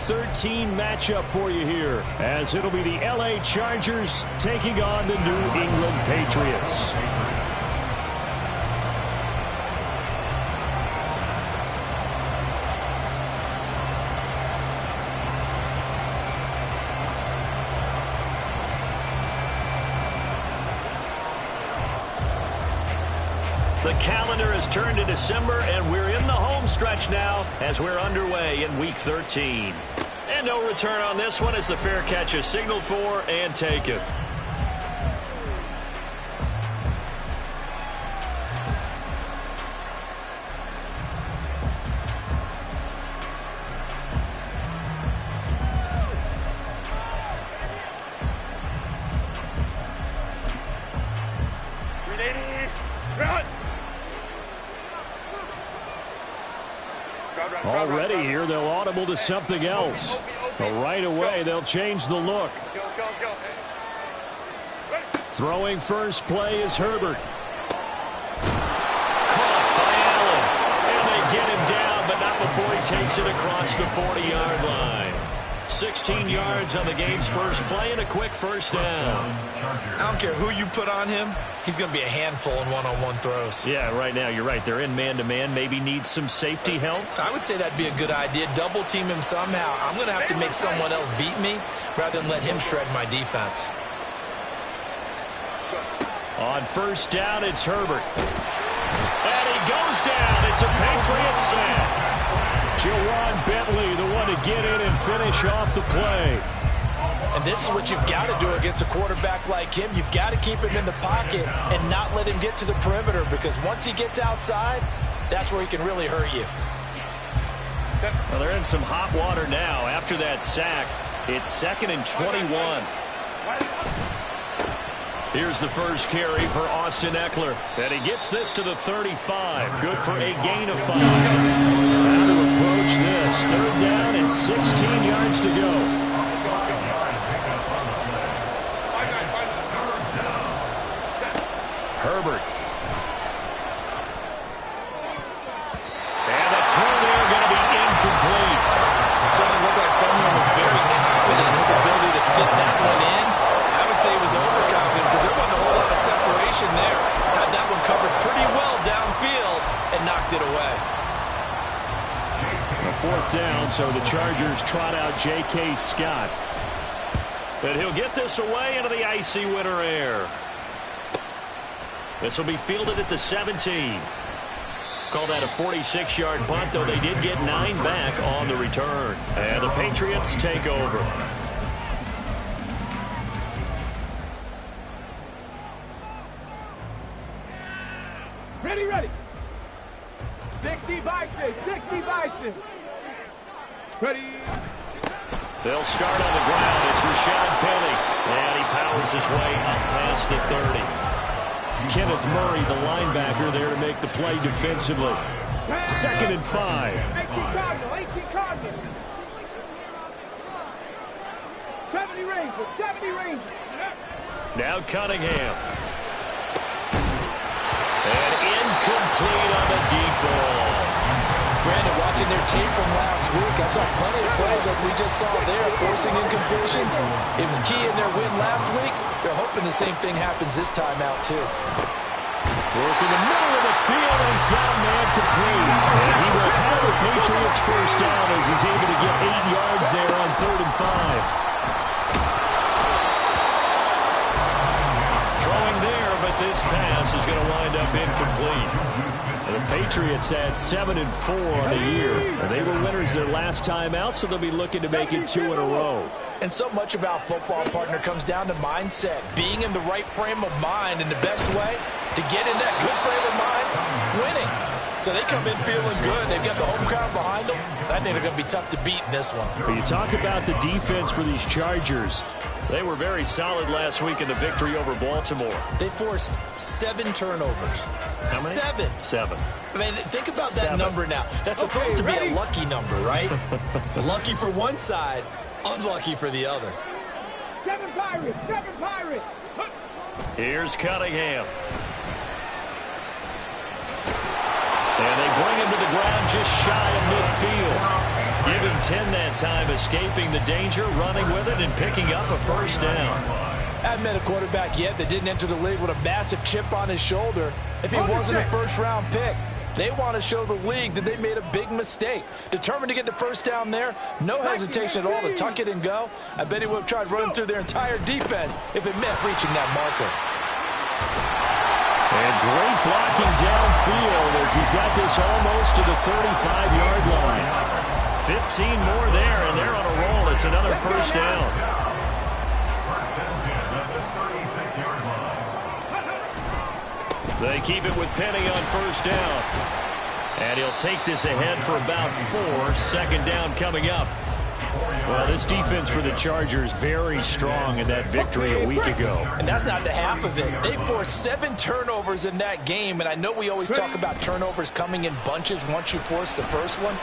13 matchup for you here, as it'll be the LA Chargers taking on the New England Patriots. The calendar has turned to December, and we're in the home stretch now as we're underway in Week 13. And no return on this one as the fair catch is signaled for and taken. Already here, they'll audible to something else. But right away, they'll change the look. Throwing first play is Herbert. Caught by Allen. And they get him down, but not before he takes it across the 40-yard line. 16 yards on the game's first play and a quick first down. I don't care who you put on him. He's going to be a handful in one-on-one throws. Yeah, right now, you're right. They're in man-to-man. Maybe need some safety help. I would say that'd be a good idea. Double team him somehow. I'm going to have to make someone else beat me rather than let him shred my defense. On first down, it's Herbert. And he goes down. It's a Patriot sack. Jawan Bentley, the one to get in and finish off the play. And this is what you've got to do against a quarterback like him. You've got to keep him in the pocket and not let him get to the perimeter, because once he gets outside, that's where he can really hurt you. Well, they're in some hot water now. After that sack, it's 2nd and 21. Here's the first carry for Austin Eckler. And he gets this to the 35. Good for a gain of 5. How to approach this. 3rd down and 16 yards to go. Herbert. And the throw there going to be incomplete. It certainly looked like someone was very confident in his ability to fit that one in. I would say he was overconfident because there wasn't a whole lot of separation there. Had that one covered pretty well downfield and knocked it away. A 4th down, so the Chargers trot out J.K. Scott. But he'll get this away into the icy winter air. This will be fielded at the 17. Call that a 46-yard punt, though they did get 9 back on the return. And the Patriots take over. Ready. 60 Bison, 60 Bison. Ready. They'll start on the ground. It's Rashad Penny. And he powers his way up past the 30. Kenneth Murray, the linebacker, there to make the play defensively. 2nd and 5. 18 Cardinals. 70 Rangers. Now Cunningham. And incomplete on the deep ball. Brandon, watching their tape from last week, I saw plenty of plays like we just saw there, forcing incompletions. It was key in their win last week. They're hoping the same thing happens this time out, too. Working the middle of the field, and he's got a man complete. And he will have the Patriots first down as he's able to get 8 yards there on 3rd and 5. Throwing there, but this pass is going to wind up incomplete. The Patriots had 7-4 on the year. They were winners their last time out, so they'll be looking to make it 2 in a row. And so much about football, partner, comes down to mindset. Being in the right frame of mind, and the best way to get in that good frame of mind, winning. So they come in feeling good. They've got the home crowd behind them. I think they're going to be tough to beat in this one. When you talk about the defense for these Chargers, they were very solid last week in the victory over Baltimore. They forced 7 turnovers. How many? 7. I mean, think about that number now. That's supposed to be a lucky number, right? Lucky for one side, unlucky for the other. 7 Pirates. Here's Cunningham. And they bring him to the ground just shy of midfield. Give him 10 that time, escaping the danger, running with it, and picking up a first down. I haven't met a quarterback yet that didn't enter the league with a massive chip on his shoulder if he wasn't a first-round pick. They want to show the league that they made a big mistake. Determined to get the first down there, no hesitation at all to tuck it and go. I bet he would have tried running through their entire defense if it meant reaching that marker. And great blocking downfield as he's got this almost to the 35-yard line. 15 more there, and they're on a roll. It's another first down. They keep it with Penny on first down. And he'll take this ahead for about 4. Second down coming up. Well, this defense for the Chargers very strong in that victory a week ago. And that's not the half of it. They forced 7 turnovers in that game, and I know we always talk about turnovers coming in bunches once you force the first one.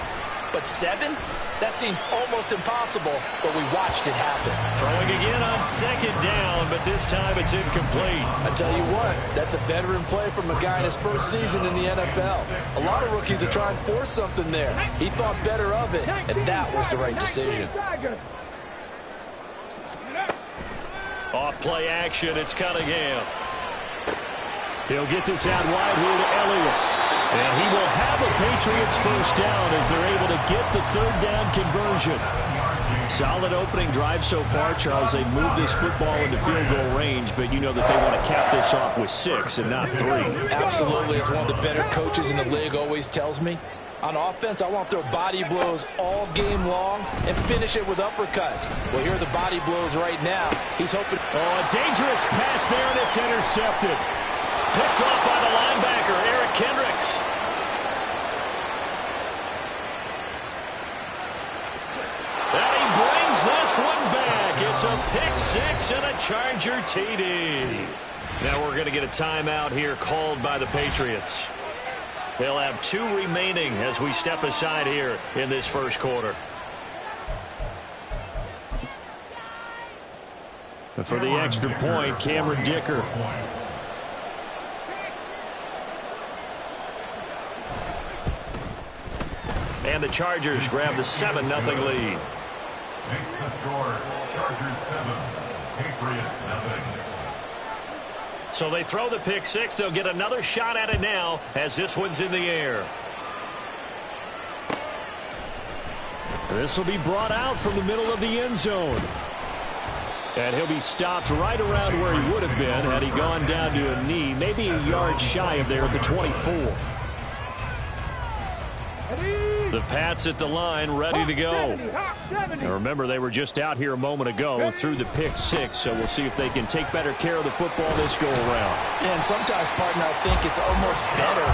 But 7? That seems almost impossible, but we watched it happen. Throwing again on second down, but this time it's incomplete. I tell you what, that's a veteran play from a guy in his first season in the NFL. A lot of rookies are trying to force something there. He thought better of it, and that was the right decision. Off play action, it's Cunningham. He'll get this out wide here to Elliott. And he will have a Patriots first down as they're able to get the third down conversion. Solid opening drive so far, Charles. They moved this football into field goal range, but you know that they want to cap this off with 6 and not 3. Absolutely. As one of the better coaches in the league always tells me, on offense, I want to throw body blows all game long and finish it with uppercuts. Well, here are the body blows right now. He's hoping. Oh, a dangerous pass there, and it's intercepted. Picked off by the linebacker, Eric Kendricks. And he brings this one back. It's a pick 6 and a Charger TD. Now we're going to get a timeout here called by the Patriots. They'll have 2 remaining as we step aside here in this first quarter. But for the extra point, Cameron Dicker. And the Chargers grab the 7-0 lead. Makes the score Chargers 7, Patriots 0. So they throw the pick 6. They'll get another shot at it now as this one's in the air. This will be brought out from the middle of the end zone. And he'll be stopped right around where he would have been had he gone down to a knee, maybe a yard shy of there at the 24. The Pats at the line, ready to go. Now remember, they were just out here a moment ago through the pick 6, so we'll see if they can take better care of the football this go-around. Yeah, and sometimes, partner, I think it's almost better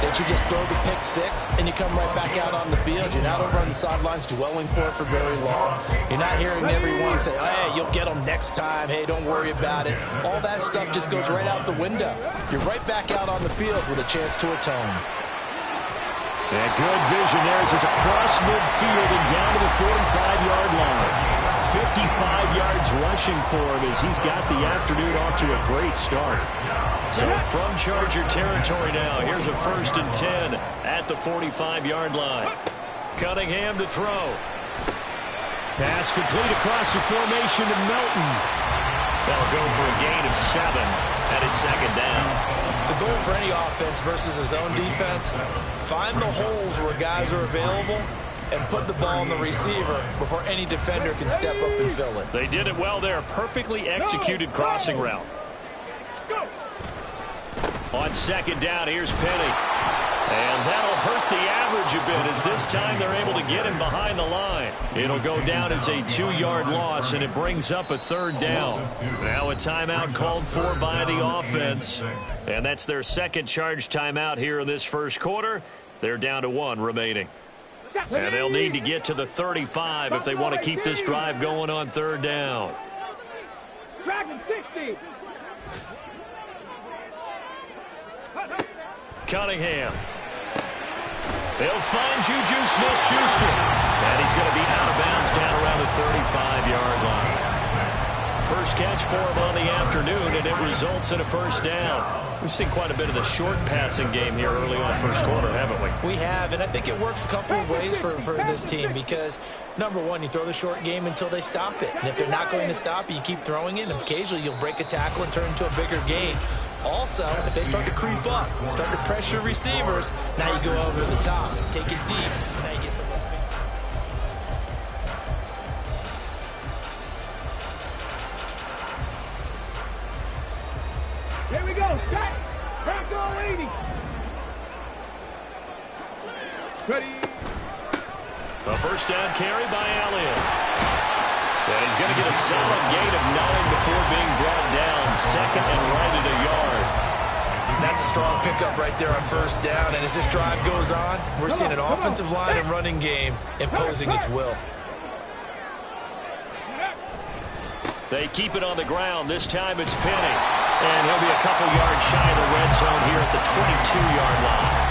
that you just throw the pick 6 and you come right back out on the field. You're not over on the sidelines dwelling for it for very long. You're not hearing everyone say, hey, you'll get them next time. Hey, don't worry about it. All that stuff just goes right out the window. You're right back out on the field with a chance to atone. And good vision there as it's across midfield and down to the 45-yard line. 55 yards rushing for him as he's got the afternoon off to a great start. So from Charger territory now, here's a 1st and 10 at the 45-yard line. Cunningham to throw. Pass complete across the formation to Melton. That'll go for a gain of 7, and it's 2nd down. The goal for any offense versus his own defense, find the holes where guys are available and put the ball on the receiver before any defender can step up and fill it. They did it well there. Perfectly executed crossing route. On 2nd down, here's Penny. And that'll hurt the average a bit as this time they're able to get him behind the line. It'll go down as a 2-yard loss, and it brings up a 3rd down. Now a timeout called for by the offense. And that's their 2nd charge timeout here in this first quarter. They're down to 1 remaining. And they'll need to get to the 35 if they want to keep this drive going on 3rd down. Dragon 60. Cunningham. They'll find Juju Smith-Schuster. And he's going to be out of bounds down around the 35-yard line. First catch much for him on the afternoon, and it results in a first down. We've seen quite a bit of the short passing game here early on first quarter, haven't we? We have, and I think it works a couple of ways for this team because, number one, you throw the short game until they stop it. And if they're not going to stop it, you keep throwing it, and occasionally you'll break a tackle and turn into a bigger gain. Also, if they start to creep up, start to pressure receivers, now you go over the top, take it deep, and now you get some of those big. Here we go. Set. Back on 80. Ready. A first down carry by Elliott. And he's going to get a solid gain of 9 before being brought down. Second and right at a yard. That's a strong pickup right there on first down. And as this drive goes on, we're seeing an offensive line and running game imposing its will. They keep it on the ground. This time it's Penny. And he'll be a couple yards shy of the red zone here at the 22-yard line.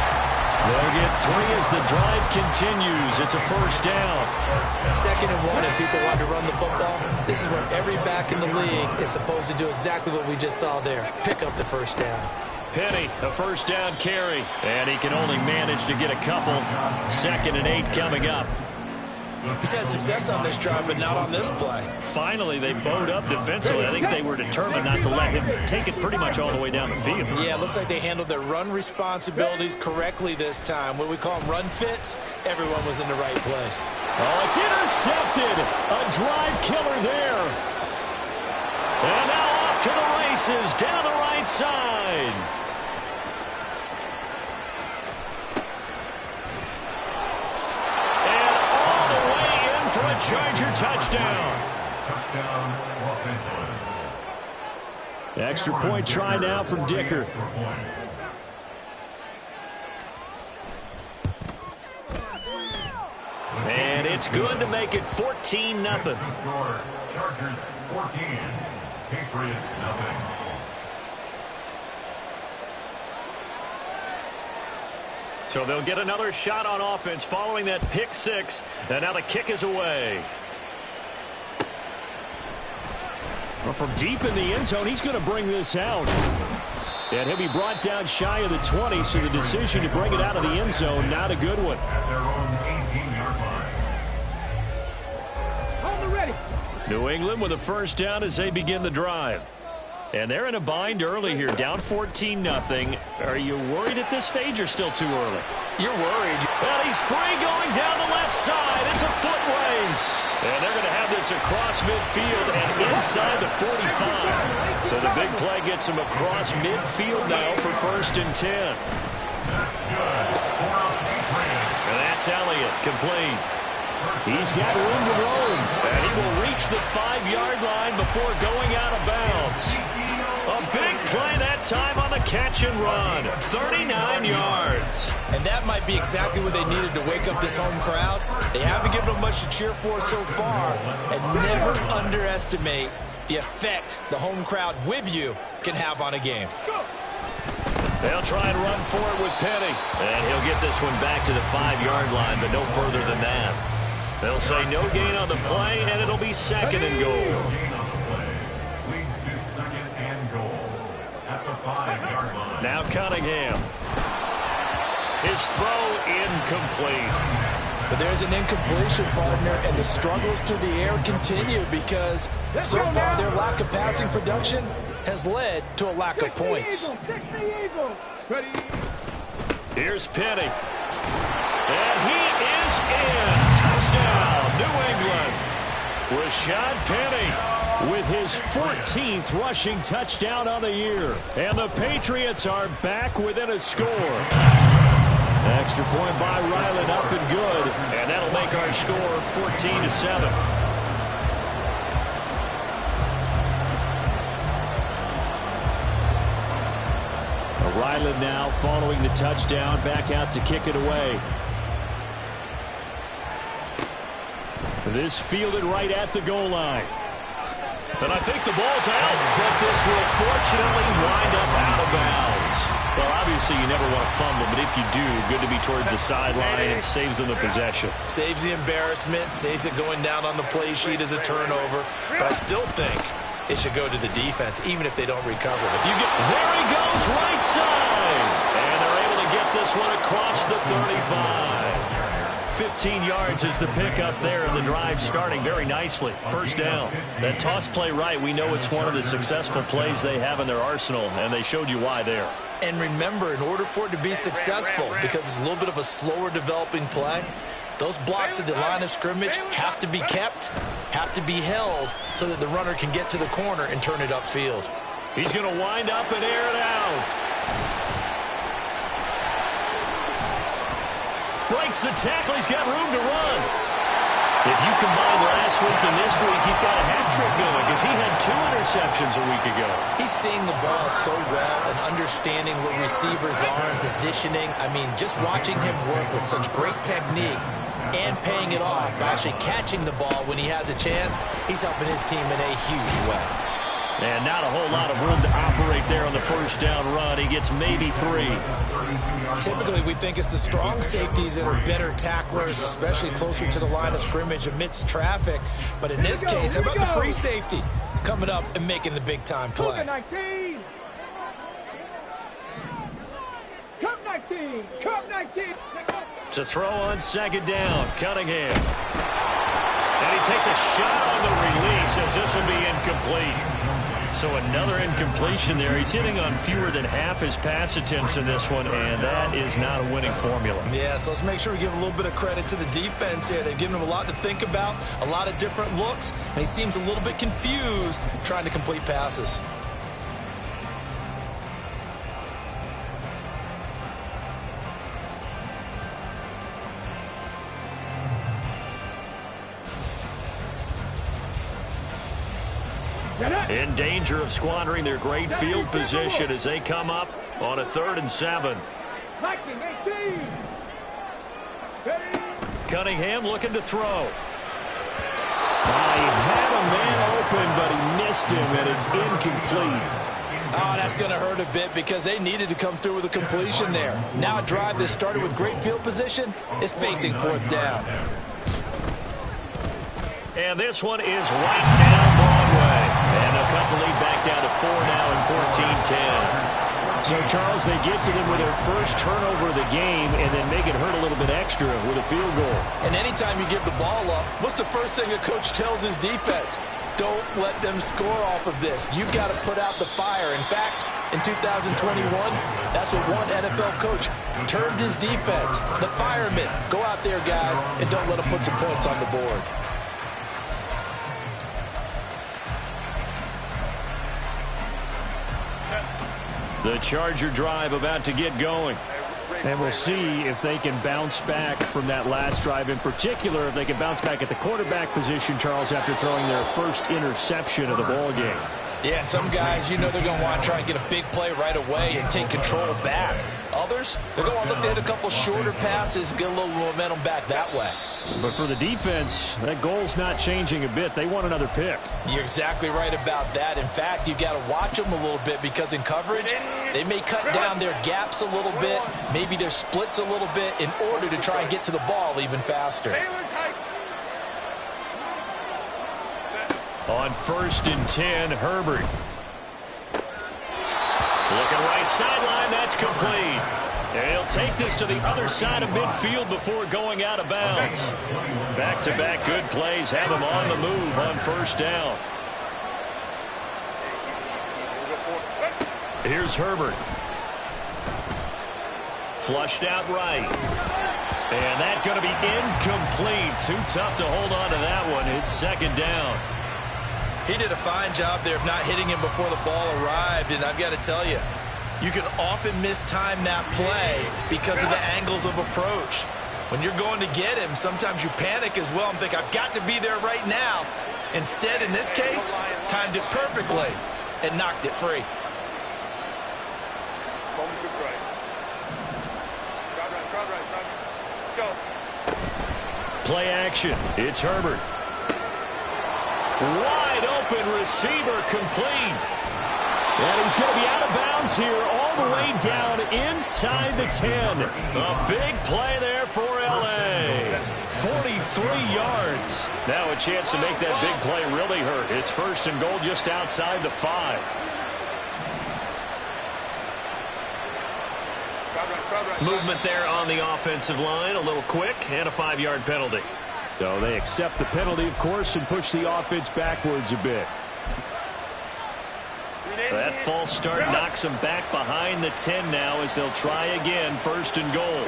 They'll get 3 as the drive continues. It's a first down. 2nd and 1, and people want to run the football. This is where every back in the league is supposed to do exactly what we just saw there. Pick up the first down. Penny, a first down carry. And he can only manage to get a couple. 2nd and 8 coming up. He's had success on this drive, but not on this play. Finally, they bowed up defensively. I think they were determined not to let him take it pretty much all the way down the field. Yeah, it looks like they handled their run responsibilities correctly this time. What we call them run fits, everyone was in the right place. Oh, it's intercepted. A drive killer there. And now off to the races down the right side. Charger touchdown. Touchdown, Los Angeles. Extra point try now from Dicker. And it's good to make it 14-0. Score, Chargers 14, Patriots 0. So they'll get another shot on offense following that pick 6. And now the kick is away. Well, from deep in the end zone, he's going to bring this out. And he'll be brought down shy of the 20, so the decision to bring it out of the end zone, not a good one. At their own 18-yard line. On the ready. New England with a first down as they begin the drive. And they're in a bind early here, down 14-0. Are you worried at this stage or still too early? You're worried. Well, he's free going down the left side. It's a foot race. And they're going to have this across midfield and inside the 45. So the big play gets him across midfield now for 1st and 10. That's good. And that's Elliott, complete. He's got room to roam. And he will reach the 5-yard line before going out of bounds. A big play that time on the catch and run. 39 yards. And that might be exactly what they needed to wake up this home crowd. They haven't given them much to cheer for so far. And never underestimate the effect the home crowd with you can have on a game. They'll try and run for it with Penny. And he'll get this one back to the 5-yard line, but no further than that. They'll say no gain on the play, and it'll be 2nd and goal. Gain on the play leads to 2nd and goal at the 5-yard line. Now Cunningham. His throw incomplete. But there's an incompletion, partner, and the struggles through the air continue because so far their lack of passing production has led to a lack of points. Here's Penny. And he is in. Touchdown, New England. Rashad Penny with his 14th rushing touchdown on the year. And the Patriots are back within a score. Extra point by Ryland, up and good. And that'll make our score 14-7. Ryland now following the touchdown, back out to kick it away. This fielded right at the goal line. And I think the ball's out, but this will fortunately wind up out of bounds. Well, obviously you never want to fumble, but if you do, good to be towards the sideline and saves them the possession. Saves the embarrassment, saves it going down on the play sheet as a turnover. But I still think it should go to the defense, even if they don't recover it. If you get there he goes, right side. And they're able to get this one across the 35. 15 yards is the pickup there, and the drive starting very nicely. First down. That toss play right, we know it's one of the successful plays they have in their arsenal, and they showed you why there. And remember, in order for it to be successful, because it's a little bit of a slower developing play, those blocks at the line of scrimmage have to be kept, have to be held, so that the runner can get to the corner and turn it upfield. He's going to wind up and air it out. Breaks the tackle. He's got room to run. If you combine last week and this week, he's got a hat trick going because he had 2 interceptions a week ago. He's seeing the ball so well and understanding where receivers are and positioning. I mean, just watching him work with such great technique and paying it off by actually catching the ball when he has a chance, he's helping his team in a huge way. And not a whole lot of room to operate there on the first down run. He gets maybe 3. Typically, we think it's the strong safeties that are better tacklers, especially closer to the line of scrimmage amidst traffic. But in this case, how about the free safety coming up and making the big-time play? Cup 19! Cup 19! To throw on second down, Cunningham. And he takes a shot on the release as this will be incomplete. So another incompletion there. He's hitting on fewer than half his pass attempts in this one, and that is not a winning formula. Yeah, so let's make sure we give a little bit of credit to the defense here. They've given him a lot to think about, a lot of different looks, and he seems a little bit confused trying to complete passes. In danger of squandering their great field position as they come up on a 3rd and 7. Cunningham looking to throw. He had a man open, but he missed him, and it's incomplete. Oh, that's going to hurt a bit because they needed to come through with a completion there. Now a drive that started with great field position is facing 4th down. And this one is right down Broadway. And they'll cut the lead back down to 4 now and 14-10. So, Charles, they get to them with their first turnover of the game and then make it hurt a little bit extra with a field goal. And anytime you give the ball up, what's the first thing a coach tells his defense? Don't let them score off of this. You've got to put out the fire. In fact, in 2021, that's what one NFL coach termed his defense. The firemen. Go out there, guys, and don't let them put some points on the board. The Charger drive about to get going. And we'll see if they can bounce back from that last drive. In particular, if they can bounce back at the quarterback position, Charles, after throwing their first interception of the ball game. Yeah, some guys, you know they're going to want to try and get a big play right away and take control back. Others, they're going to want to look at a couple shorter passes, get a little momentum back that way. But for the defense, that goal's not changing a bit. They want another pick. You're exactly right about that. In fact, you've got to watch them a little bit because in coverage, they may cut down their gaps a little bit, maybe their splits a little bit in order to try and get to the ball even faster. On 1st and 10, Herbert. Looking right sideline, that's complete. And he'll take this to the other side of midfield before going out of bounds. Back-to-back good plays have him on the move on 1st down. Here's Herbert. Flushed out right. And that's going to be incomplete. Too tough to hold on to that one. It's 2nd down. He did a fine job there of not hitting him before the ball arrived, and I've got to tell you, you can often mistime that play because of the angles of approach. When you're going to get him, sometimes you panic as well and think, I've got to be there right now. Instead, in this case, timed it perfectly and knocked it free. Play action. It's Herbert. Wide open receiver complete. And he's going to be out of bounds here all the way down inside the 10. A big play there for L.A. 43 yards. Now a chance to make that big play really hurt. It's 1st and goal just outside the 5. Movement there on the offensive line. A little quick and a 5-yard penalty. So they accept the penalty, of course, and push the offense backwards a bit. That false start knocks them back behind the 10 now as they'll try again. 1st and goal.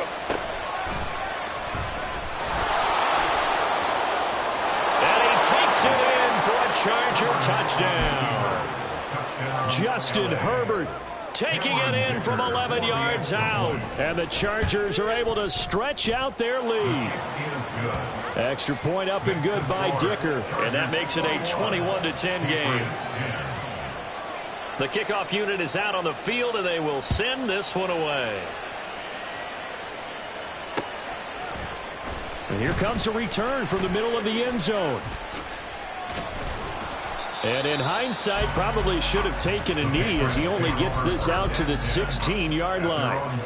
And he takes it in for a Charger touchdown. Justin Herbert taking it in from 11 yards out. And the Chargers are able to stretch out their lead. Extra point up and good by Dicker. And that makes it a 21-10 game. The kickoff unit is out on the field, and they will send this one away. And here comes a return from the middle of the end zone. And in hindsight, probably should have taken a knee as he only gets this out to the 16-yard line.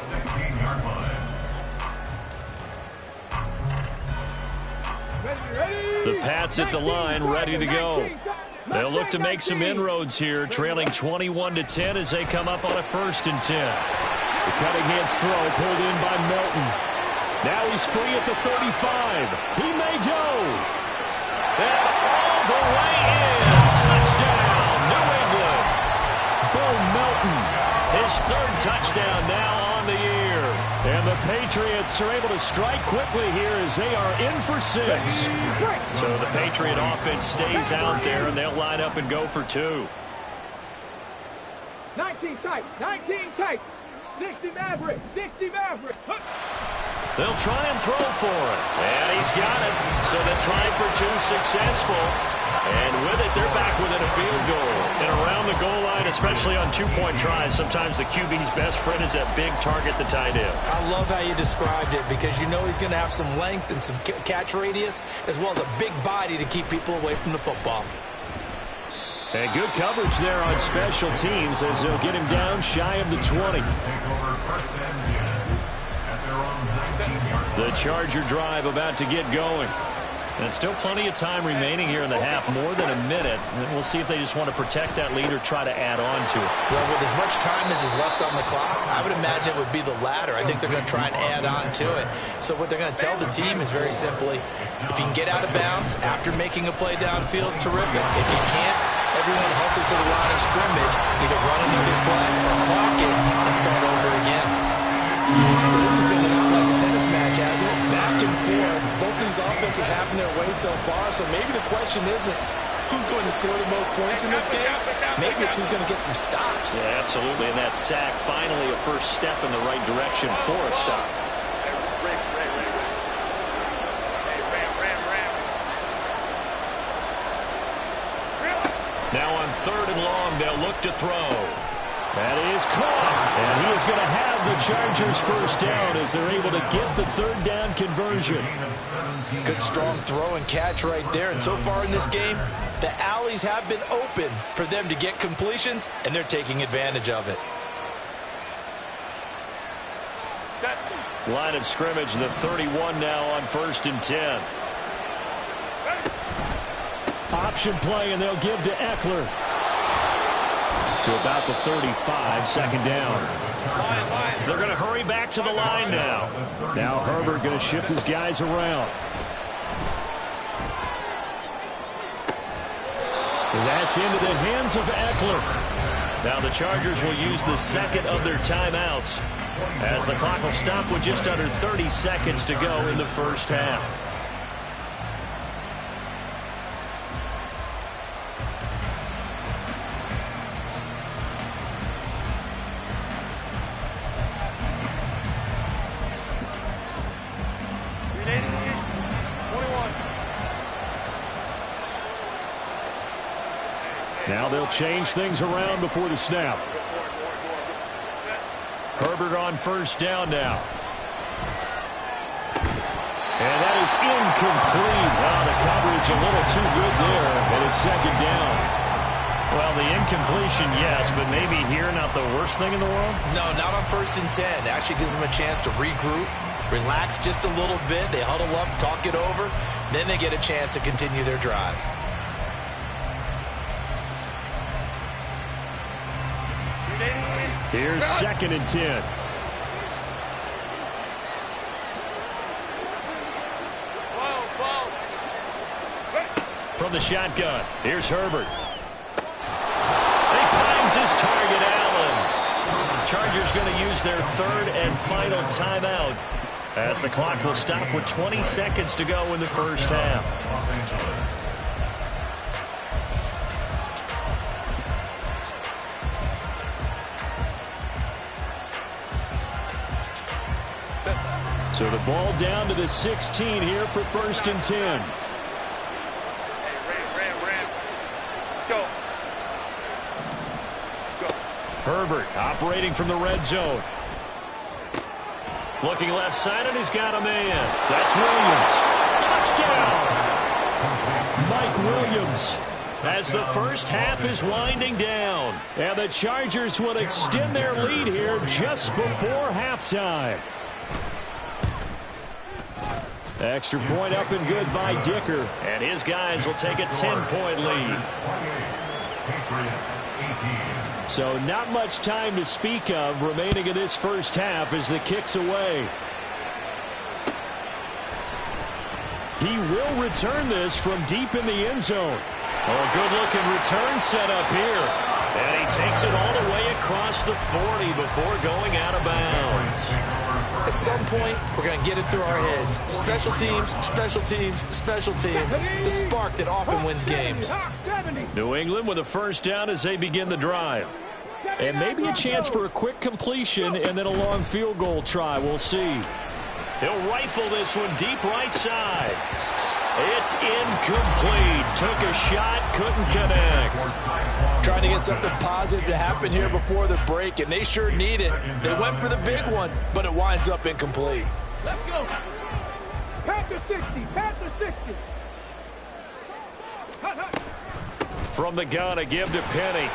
The Pats at the line, ready to go. They'll look to make some inroads here, trailing 21-10 as they come up on a 1st and 10. The Cunningham's throw pulled in by Melton. Now he's free at the 35. He may go. And all the way in. Touchdown, New England. Bo Melton, his 3rd touchdown now on the year. And the Patriots are able to strike quickly here as they are in for 6. So the Patriot offense stays out there, and they'll line up and go for 2. 19 tight, 19 tight. 60 Maverick, 60 Maverick. They'll try and throw for it. And he's got it. So they're trying for 2 successful. And with it, they're back within a field goal. And around the goal line, especially on 2-point tries, sometimes the QB's best friend is that big target, the tight end. I love how you described it because you know he's going to have some length and some catch radius as well as a big body to keep people away from the football. And good coverage there on special teams as they'll get him down shy of the 20. The Charger drive about to get going. And still plenty of time remaining here in the half, more than a minute. And we'll see if they just want to protect that lead or try to add on to it. Well, with as much time as is left on the clock, I would imagine it would be the latter. I think they're going to try and add on to it. So what they're going to tell the team is very simply, if you can get out of bounds after making a play downfield, terrific. If you can't, everyone hustle to the line of scrimmage, either run another play or clock it and start over again. So this has been a lot like a tennis match, hasn't it? Back and forth. Both these offenses happen their way so far, so maybe the question isn't who's going to score the most points in this game. Maybe it's who's going to get some stops. Yeah, absolutely. And that sack, finally a first step in the right direction for a stop. Now on 3rd and long, they'll look to throw. That is caught. And he is going to have the Chargers first down as they're able to get the 3rd down conversion. Good strong throw and catch right there. And so far in this game, the alleys have been open for them to get completions, and they're taking advantage of it. Line of scrimmage, the 31 now on 1st and 10. Option play, and they'll give to Eckler. To about the 35, 2nd down. They're going to hurry back to the line now. Now Herbert going to shift his guys around. That's into the hands of Eckler. Now the Chargers will use the 2nd of their timeouts as the clock will stop with just under 30 seconds to go in the first half. Now they'll change things around before the snap. Herbert on 1st down now. And that is incomplete. Wow, the coverage a little too good there, and it's 2nd down. Well, the incompletion, yes, but maybe here not the worst thing in the world? No, not on 1st and 10. Actually gives them a chance to regroup, relax just a little bit. They huddle up, talk it over. Then they get a chance to continue their drive. Here's 2nd and 10. From the shotgun, here's Herbert. He finds his target, Allen. Chargers going to use their 3rd and final timeout as the clock will stop with 20 seconds to go in the first half. Los Angeles. So the ball down to the 16 here for 1st and 10. Herbert operating from the red zone. Looking left side, and he's got a man. That's Williams. Touchdown! Mike Williams. As the first half is winding down. And the Chargers will extend their lead here just before halftime. Extra point up and good by Dicker. And his guys will take a 10-point lead. So not much time to speak of remaining in this first half as the kick's away. He will return this from deep in the end zone. Oh, good-looking return set up here. And he takes it all the way across the 40 before going out of bounds. At some point, we're going to get it through our heads. Special teams, special teams, special teams. The spark that often wins games. New England with a first down as they begin the drive. And maybe a chance for a quick completion and then a long field goal try. We'll see. He'll rifle this one deep right side. It's incomplete. Took a shot, couldn't connect. Trying to get something positive to happen here before the break, and they sure need it. They went for the big one, but it winds up incomplete. Let's go. Pat the 60. Pat the 60. From the gun, a give to Penny.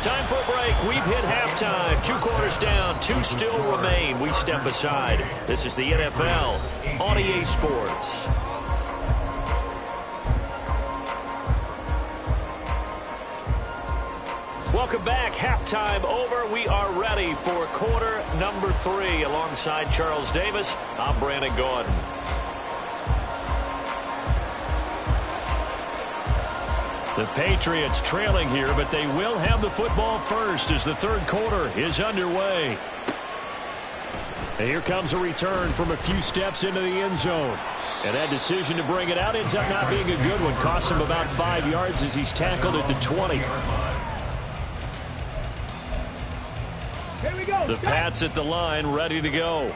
Time for a break. We've hit halftime. 2 quarters down. 2 still remain. We step aside. This is the NFL on EA Sports. Welcome back. Halftime over. We are ready for quarter number 3. Alongside Charles Davis, I'm Brandon Gaudin. The Patriots trailing here, but they will have the football first as the 3rd quarter is underway. And here comes a return from a few steps into the end zone. And that decision to bring it out ends up not being a good one. Cost him about 5 yards as he's tackled at the 20. Here we go. The Pats at the line, ready to go.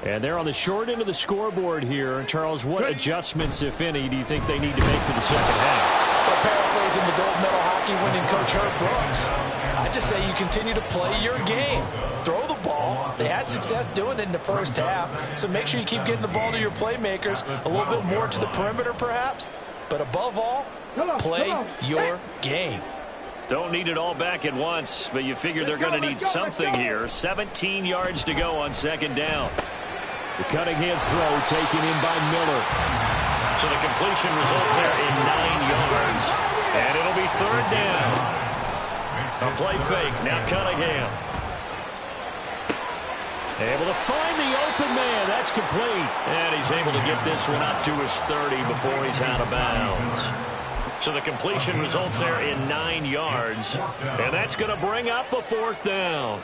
And they're on the short end of the scoreboard here. Charles, what adjustments, if any, do you think they need to make for the second half? Well, paraphrasing the gold medal hockey winning coach Herb Brooks, I just say you continue to play your game. Throw the ball. They had success doing it in the first half, so make sure you keep getting the ball to your playmakers, a little bit more to the perimeter perhaps, but above all, play your game. Don't need it all back at once, but you figure they're going to need something here. 17 yards to go on 2nd down. The Cunningham's throw taken in by Miller. So the completion results there in 9 yards. And it'll be 3rd down. A play fake. Now Cunningham. Able to find the open man. That's complete. And he's able to get this one up to his 30 before he's out of bounds. So the completion results there in 9 yards. And that's going to bring up a 4th down.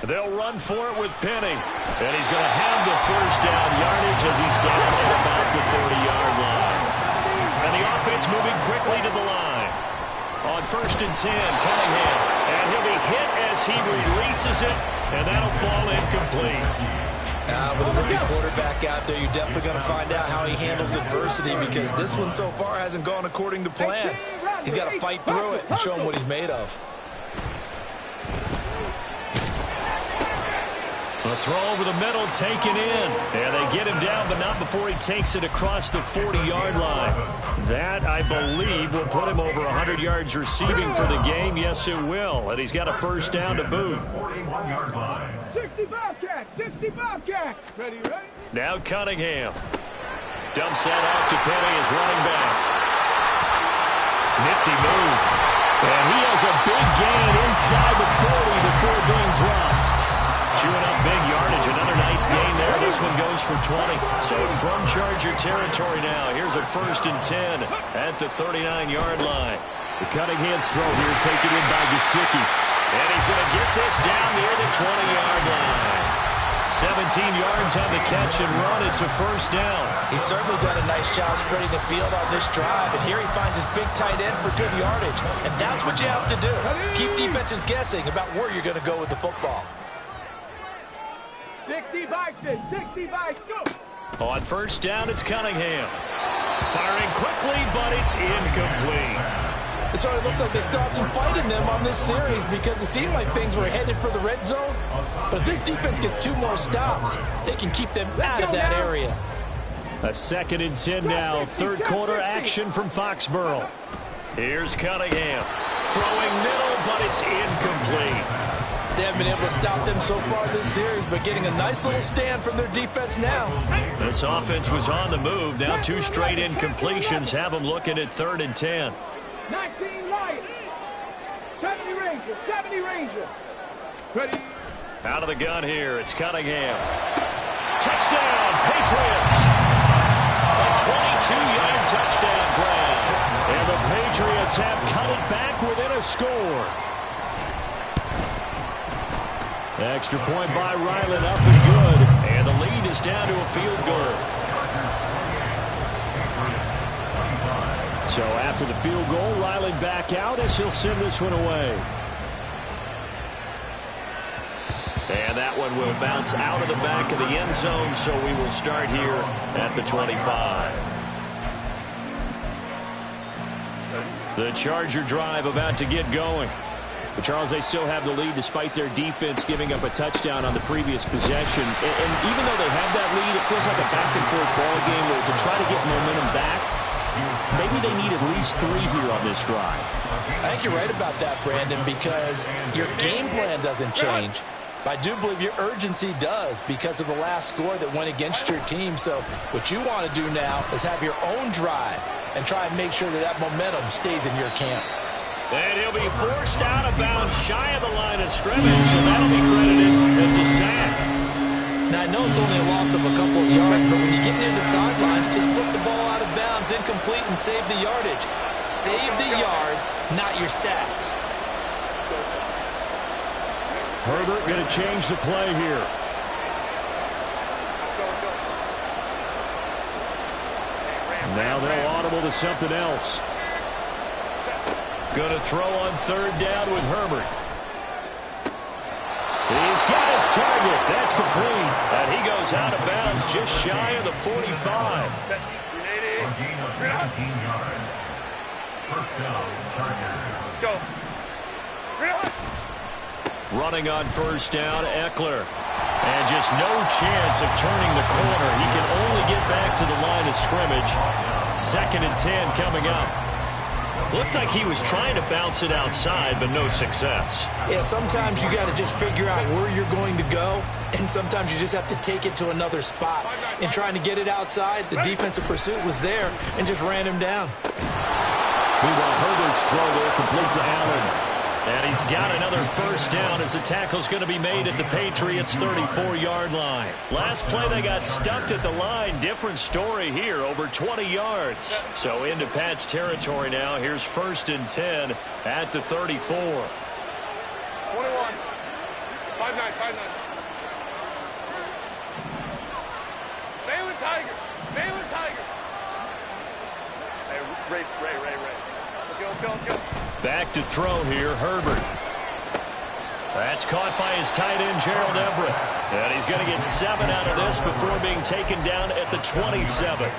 They'll run for it with Penny. And he's going to have the first down yardage as he's down at about the 30-yard line. And the offense moving quickly to the line. On 1st and 10, Cunningham. And he'll be hit as he releases it. And that'll fall incomplete. With a rookie quarterback out there, you're definitely going to find out how he handles adversity, because this one so far hasn't gone according to plan. He's got to fight through it and show him what he's made of. A throw over the middle, taken in. And they get him down, but not before he takes it across the 40-yard line. That, I believe, will put him over 100 yards receiving for the game. Yes, it will. And he's got a first down to boot. 41-yard line. 60 Bobcats, 60 Bobcats. Ready, ready? Now Cunningham. Dumps that off to Penny as running back. Nifty move. And he has a big gain inside the 40 before being dropped. Chewing up big yardage. Another nice gain there. This one goes for 20. So from Charger territory now, here's a 1st and 10 at the 39-yard line. The Cunningham's throw here taken in by Gesicki. And he's going to get this down near the 20-yard line. 17 yards on the catch and run. It's a first down. He's certainly done a nice job spreading the field on this drive, and here he finds his big tight end for good yardage. And that's what you have to do. Keep defenses guessing about where you're going to go with the football. 60 Vikings, 60 Vikings, go! On first down, it's Cunningham. Firing quickly, but it's incomplete. So it looks like they still have some fight in them on this series because it seemed like things were headed for the red zone. But if this defense gets 2 more stops, they can keep them out of that area. A 2nd and 10 now. 3rd quarter action from Foxborough. Here's Cunningham. Throwing middle, but it's incomplete. They haven't been able to stop them so far this series, but getting a nice little stand from their defense now. This offense was on the move. Now 2 straight incompletions have them looking at 3rd and 10. 19 Lions, 70 Rangers, 70 Rangers. Ready? Out of the gun here, it's Cunningham. Touchdown, Patriots! A 22-yard touchdown grab. And the Patriots have cut it back within a score. Extra point by Ryland, up and good. And the lead is down to a field goal. So after the field goal, Ryland back out as he'll send this one away. And that one will bounce out of the back of the end zone, so we will start here at the 25. The Charger drive about to get going. But Charles, they still have the lead despite their defense giving up a touchdown on the previous possession. And even though they have that lead, it feels like a back-and-forth ball game where to try to get momentum back, maybe they need at least 3 here on this drive. I think you're right about that, Brandon, because your game plan doesn't change. But I do believe your urgency does because of the last score that went against your team. So what you want to do now is have your own drive and try and make sure that that momentum stays in your camp. And he'll be forced out of bounds shy of the line of scrimmage, so that'll be credited as a sack. Now, I know it's only a loss of a couple of yards, but when you get near the sidelines, just flip the ball out of bounds, incomplete, and save the yardage. Save the yards, not your stats. Herbert going to change the play here. Now they'll audible to something else. Going to throw on 3rd down with Herbert. He's got his target. That's complete. And he goes out of bounds just shy of the 45. A gain of 19 yards. First down, Chargers. Go. Running on first down, Eckler. And just no chance of turning the corner. He can only get back to the line of scrimmage. 2nd and 10 coming up. Looked like he was trying to bounce it outside, but no success. Yeah, sometimes you got to just figure out where you're going to go, and sometimes you just have to take it to another spot. In trying to get it outside, the defensive pursuit was there and just ran him down. Meanwhile, Herbert's throw there complete to Allen. And he's got another first down as the tackle's going to be made at the Patriots' 34-yard line. Last play, they got stuffed at the line. Different story here, over 20 yards. So into Pat's territory now. Here's 1st and 10 at the 34. 21. 5-9, 5-9. Baylor Tiger. Baylor Tiger. Hey, Ray. Let's go. Back to throw here, Herbert. That's caught by his tight end, Gerald Everett. And he's going to get 7 out of this before being taken down at the 27.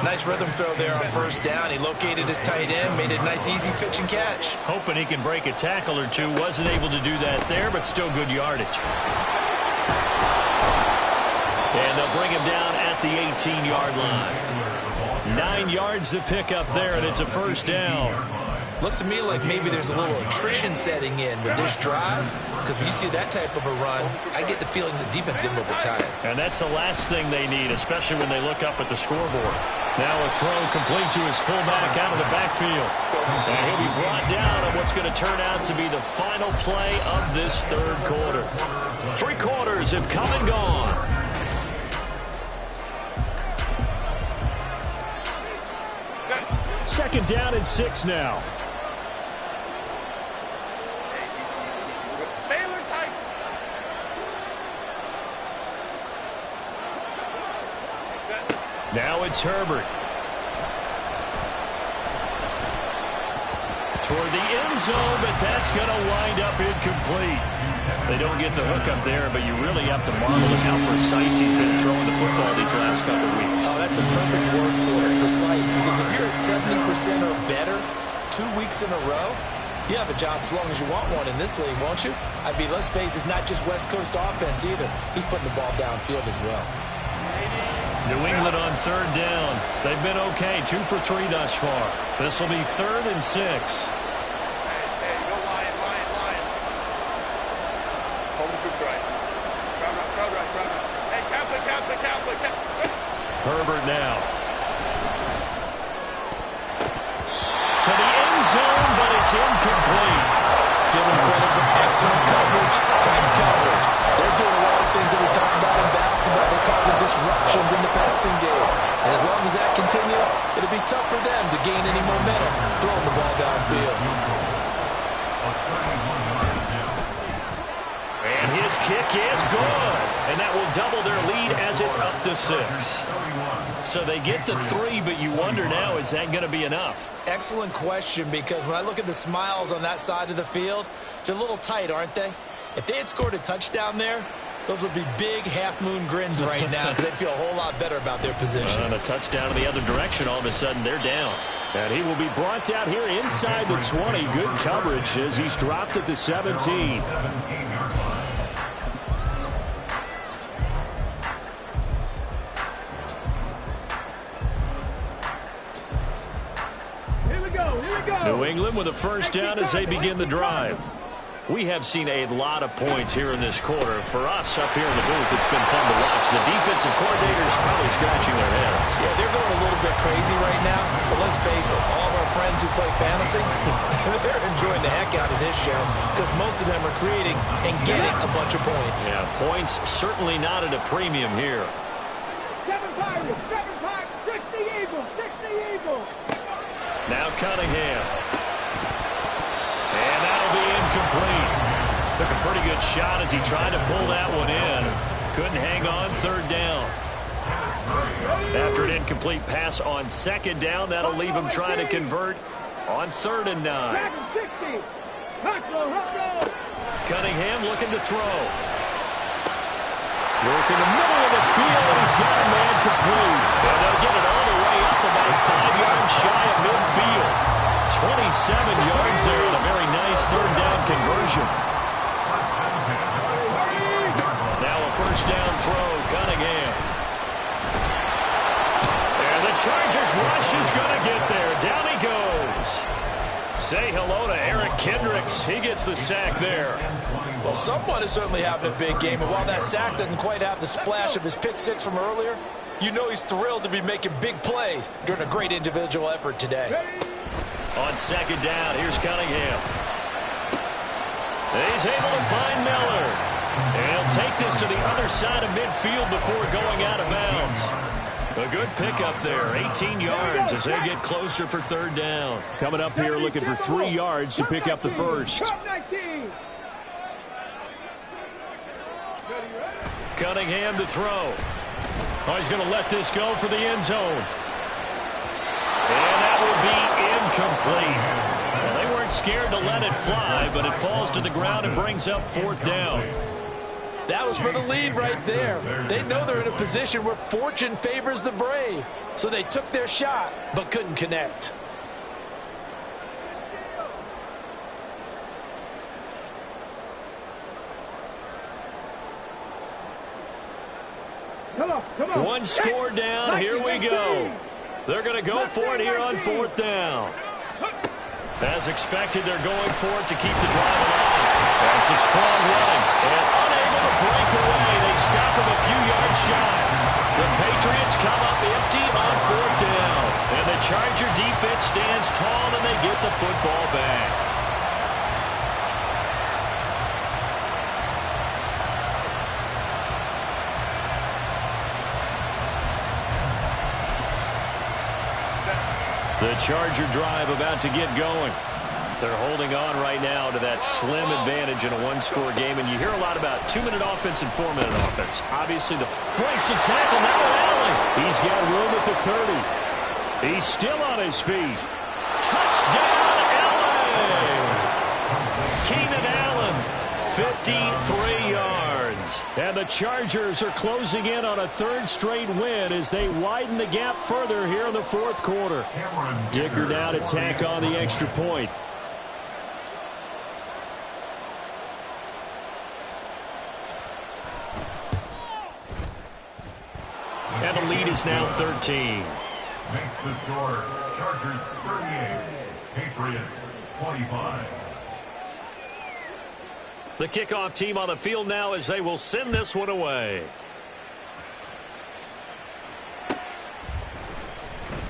Nice rhythm throw there on first down. He located his tight end, made a nice easy pitch and catch. Hoping he can break a tackle or two. Wasn't able to do that there, but still good yardage. And they'll bring him down at the 18-yard line. 9 yards to pick up there, and it's a first down. Looks to me like maybe there's a little attrition setting in with this drive, because when you see that type of a run, I get the feeling the defense getting a little bit tired. And that's the last thing they need, especially when they look up at the scoreboard. Now a throw complete to his fullback out of the backfield. And he'll be brought down on what's going to turn out to be the final play of this third quarter. 3 quarters have come and gone. Second down and 6 now. Now it's Herbert. Toward the end zone, but that's going to wind up incomplete. They don't get the hook up there, but you really have to marvel at how precise he's been throwing the football these last couple of weeks. Oh, that's the perfect word for it, precise. Because if you're at 70% or better 2 weeks in a row, you have a job as long as you want one in this league, won't you? I mean, let's face it, it's not just West Coast offense either. He's putting the ball downfield as well. New England on third down. They've been okay, 2 for 3 thus far. This will be 3rd and 6. Herbert now. To the end zone, but it's incomplete. Give him credit for excellent coverage, tight coverage. They're doing a lot of things that we talk about in basketball. They're causing disruptions in the passing game. And as long as that continues, it'll be tough for them to gain any momentum throwing the ball downfield. And his kick is good. And that will double their lead as it's up to 6. So they get the 3, but you wonder now, is that going to be enough? Excellent question, because when I look at the smiles on that side of the field, they're a little tight, aren't they? If they had scored a touchdown there, those would be big half-moon grins right now, because they'd feel a whole lot better about their position. And a touchdown in the other direction, all of a sudden they're down. And he will be brought down here inside the 20. Good coverage as he's dropped at the 17. New England with a first down as they begin the drive. We have seen a lot of points here in this quarter. For us up here in the booth, it's been fun to watch. The defensive coordinators probably scratching their heads. Yeah, they're going a little bit crazy right now. But let's face it, all of our friends who play fantasy, they're enjoying the heck out of this show because most of them are creating and getting a bunch of points. Yeah, points certainly not at a premium here. 7 Pirates, 60 Eagles, 60 Eagles. Now Cunningham. And that'll be incomplete. Took a pretty good shot as he tried to pull that one in. Couldn't hang on, 3rd down. After an incomplete pass on 2nd down, that'll leave him trying to convert on 3rd and 9. Cunningham looking to throw. Work in the middle of the field, and he's got a man complete. And they'll get it all the way up about 5 yards shy of midfield. 27 yards there and a very nice 3rd down conversion. Now a 1st down throw, Cunningham. And the Chargers rush is going to get there. Down he goes. Say hello to Eric Kendricks. He gets the sack there. Well, someone is certainly having a big game, and while that sack doesn't quite have the splash of his pick 6 from earlier, you know he's thrilled to be making big plays during a great individual effort today. On 2nd down, here's Cunningham. He's able to find Miller. And he'll take this to the other side of midfield before going out of bounds. A good pickup there, 18 yards as they get closer for 3rd down. Coming up here looking for 3 yards to pick up the first. Cunningham to throw. Oh, he's going to let this go for the end zone. And that will be incomplete. Well, they weren't scared to let it fly, but it falls to the ground and brings up 4th down. That was for the lead right there. They know they're in a position where fortune favors the brave. So they took their shot, but couldn't connect. Come on. One score down. Here we go. They're going to go for it here on 4th down. As expected, they're going for it to keep the drive alive. That's a strong running. And unable to break away. They stop him a few yards shy. The Patriots come up empty on 4th down. And the Charger defense stands tall and they get the football back. The Charger drive about to get going. They're holding on right now to that slim advantage in a one-score game, and you hear a lot about 2-minute offense and 4-minute offense. Obviously, the breaks the tackle. Now Allen. He's got room at the 30. He's still on his feet. Touchdown, Allen! Keenan Allen, 53 yards. And the Chargers are closing in on a 3rd straight win as they widen the gap further here in the 4th quarter. Dicker now to tack on the extra point. And the lead is now 13. Makes the score Chargers 38, Patriots 25. The kickoff team on the field now as they will send this one away.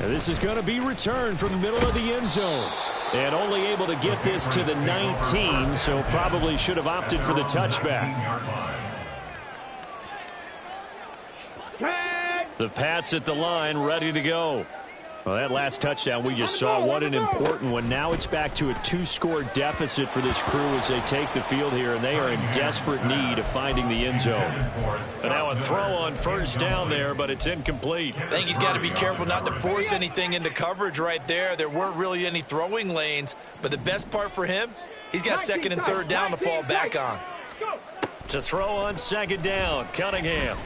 And this is going to be returned from the middle of the end zone. And only able to get this to the 19, so probably should have opted for the touchback. The Pats at the line, ready to go. Well, that last touchdown we just saw, what an important one. Now it's back to a 2-score deficit for this crew as they take the field here, and they are in desperate need of finding the end zone. And now a throw on 1st down there, but it's incomplete. I think he's got to be careful not to force anything into coverage right there. There weren't really any throwing lanes, but the best part for him, he's got 2nd and 3rd down to fall back on. To throw on 2nd down, Cunningham.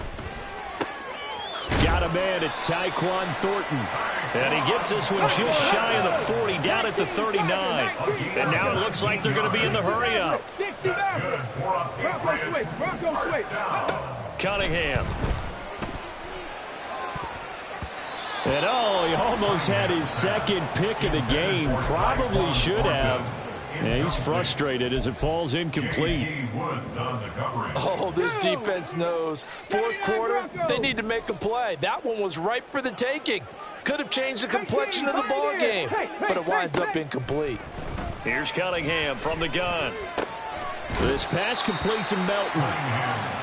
Got a man, it's Tyquan Thornton. And he gets this one just shy of the 40, down at the 39. And now it looks like they're going to be in the hurry-up. Cunningham. And oh, he almost had his 2nd pick of the game. Probably should have. And he's frustrated as it falls incomplete. Oh, this defense knows. 4th quarter, they need to make a play. That one was ripe for the taking. Could have changed the complexion of the ball game, but it winds up incomplete. Here's Cunningham from the gun. This pass complete to Melton.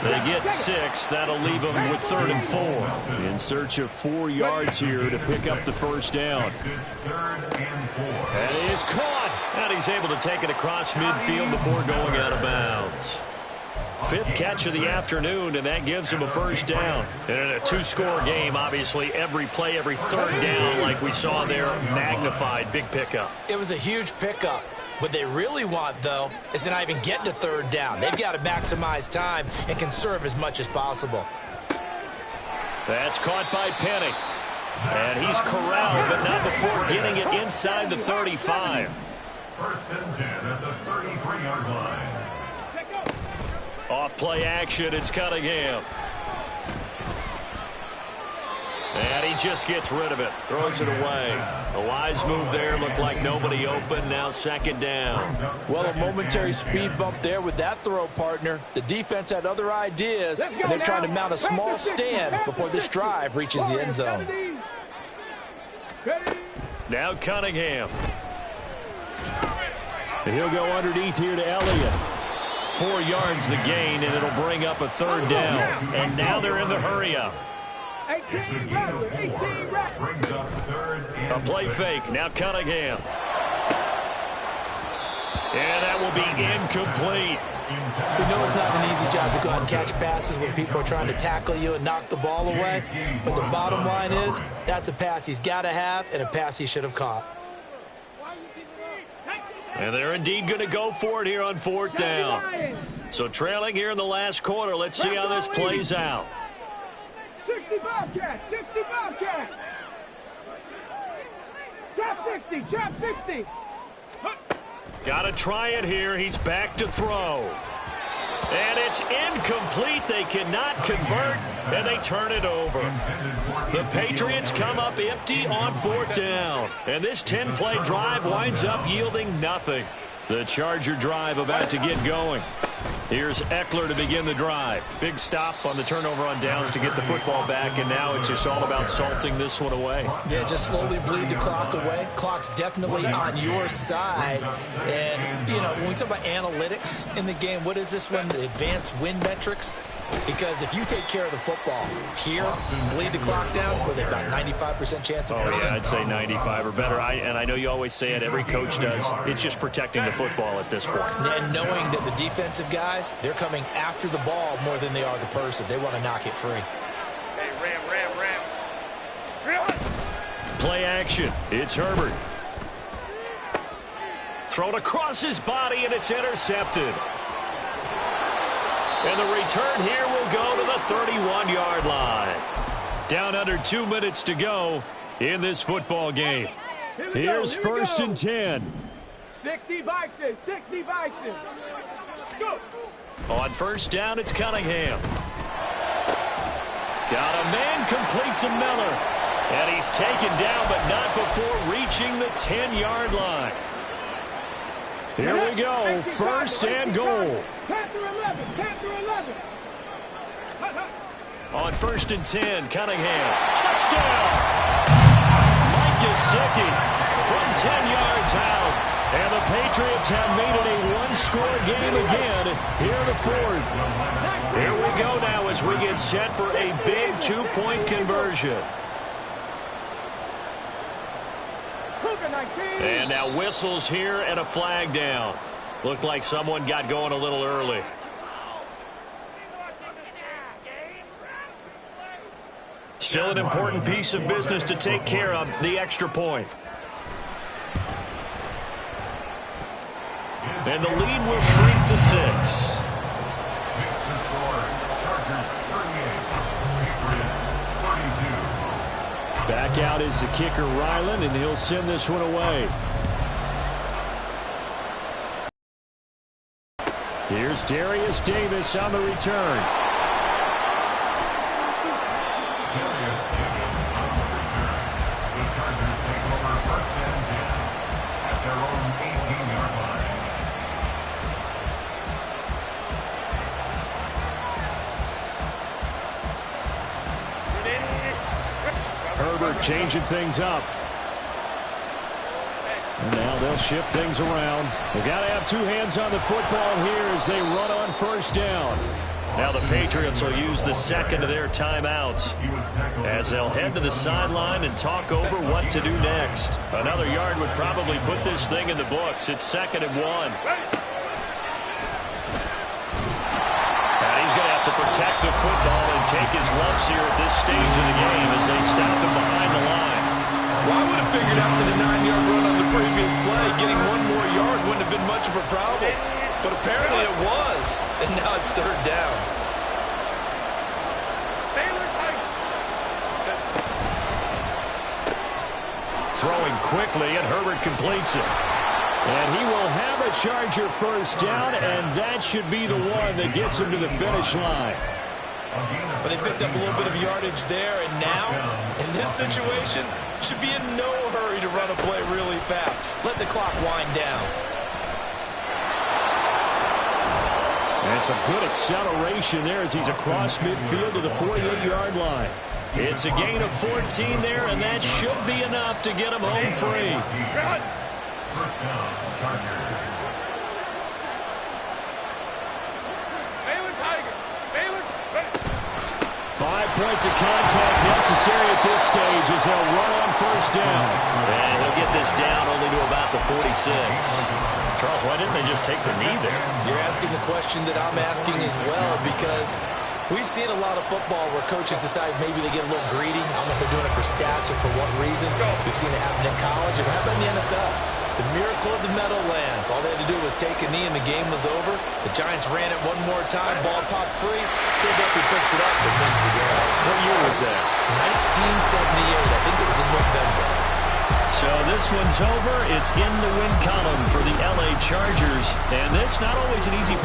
They get 6. That'll leave them with 3rd and 4. In search of 4 yards here to pick up the 1st down. And he is caught. And he's able to take it across midfield before going out of bounds. 5th catch of the afternoon, and that gives him a 1st down. And in a 2-score game, obviously, every play, every 3rd down, like we saw there, magnified. Big pickup. It was a huge pickup. What they really want, though, is to not even get to 3rd down. They've got to maximize time and conserve as much as possible. That's caught by Penny. And he's corralled, but not before getting it inside the 35. 1st and 10 at the 33-yard line. Off play action, it's Cunningham. And he just gets rid of it, throws it away. A wise move there, looked like nobody open, now 2nd down. Well, a momentary speed bump there with that throw, partner. The defense had other ideas, and they're trying to mount a small stand before this drive reaches the end zone. Now Cunningham. And he'll go underneath here to Elliott. 4 yards the gain, and it'll bring up a 3rd down. And now they're in the hurry-up. It's a gain of 4. Brings up 3rd and A play 6. fake. Now Cunningham. And that will be incomplete. We know it's not an easy job to go out and catch passes when people are trying to tackle you and knock the ball away. But the bottom line is, that's a pass he's got to have and a pass he should have caught. And they're indeed going to go for it here on 4th down. So trailing here in the last quarter. Let's see how this plays out. 65 catch, 65 catch. Chop 60, chop 60. Got to try it here. He's back to throw. And it's incomplete. They cannot convert, and they turn it over. The Patriots come up empty on 4th down. And this 10-play drive winds up yielding nothing. The Charger drive about to get going. Here's Eckler to begin the drive. Big stop on the turnover on downs to get the football back, and now it's just all about salting this one away. Yeah, just slowly bleed the clock away. Clock's definitely on your side. And, you know, when we talk about analytics in the game, what is this one? The advanced win metrics? Because if you take care of the football here, bleed the clock down, with about 95% chance of winning. Oh, yeah, I'd say 95 or better. And I know you always say it, every coach does. It's just protecting the football at this point. And knowing that the defensive guys, they're coming after the ball more than they are the person. They want to knock it free. Hey, Ram. Play action. It's Herbert. Thrown across his body, and it's intercepted. And the return here will go to the 31-yard line. Down under 2 minutes to go in this football game. Here's 1st and 10. 60 Bison, 60 Bison. Go. On 1st down, it's Cunningham. Got a man complete to Miller. And he's taken down, but not before reaching the 10-yard line. Here we go, 1st and goal. Panther 11, Panther 11. On 1st and 10, Cunningham. Touchdown! Mike Gesicki from 10 yards out. And the Patriots have made it a one-score game again here in the 4th. Here we go now as we get set for a big 2-point conversion. And now whistles here and a flag down. Looked like someone got going a little early. Still an important piece of business to take care of, the extra point. And the lead will shrink to 6. Back out is the kicker, Ryland, and he'll send this one away. Here's Darius Davis on the return. Darius Davis on the return. The Chargers take over 1st and 10 at their own 18-yard line. Herbert changing things up. And now they'll shift things around. They've got to have 2 hands on the football here as they run on 1st down. Now the Patriots will use the second of their timeouts as they'll head to the sideline and talk over what to do next. Another yard would probably put this thing in the books. It's 2nd and 1. And he's going to have to protect the football and take his lumps here at this stage of the game as they stop him behind the line. Well, I would have figured after the 9-yard run on the previous play, getting 1 more yard wouldn't have been much of a problem. But apparently it was, and now it's 3rd down. Throwing quickly, and Herbert completes it. And he will have a Charger 1st down, and that should be the one that gets him to the finish line. But they picked up a little bit of yardage there, and now, in this situation, should be in no hurry to run a play really fast. Let the clock wind down. And some good acceleration there as he's across midfield to the 48-yard line. It's a gain of 14 there, and that should be enough to get him home free. 1st down, Chargers. 5 points of contact necessary at this stage as they'll run on 1st down. And he'll get this down only to about the 46. Charles, why didn't they just take the knee there? You're asking the question that I'm asking as well, because we've seen a lot of football where coaches decide maybe they get a little greedy. I don't know if they're doing it for stats or for what reason. We've seen it happen in college. And how about in the NFL? The miracle of the Meadowlands. All they had to do was take a knee and the game was over. The Giants ran it one more time. Ball popped free. Philadelphia picks it up and wins the game. What year was that? 1978. I think it was in November. So this one's over. It's in the win column for the LA Chargers. And this not always an easy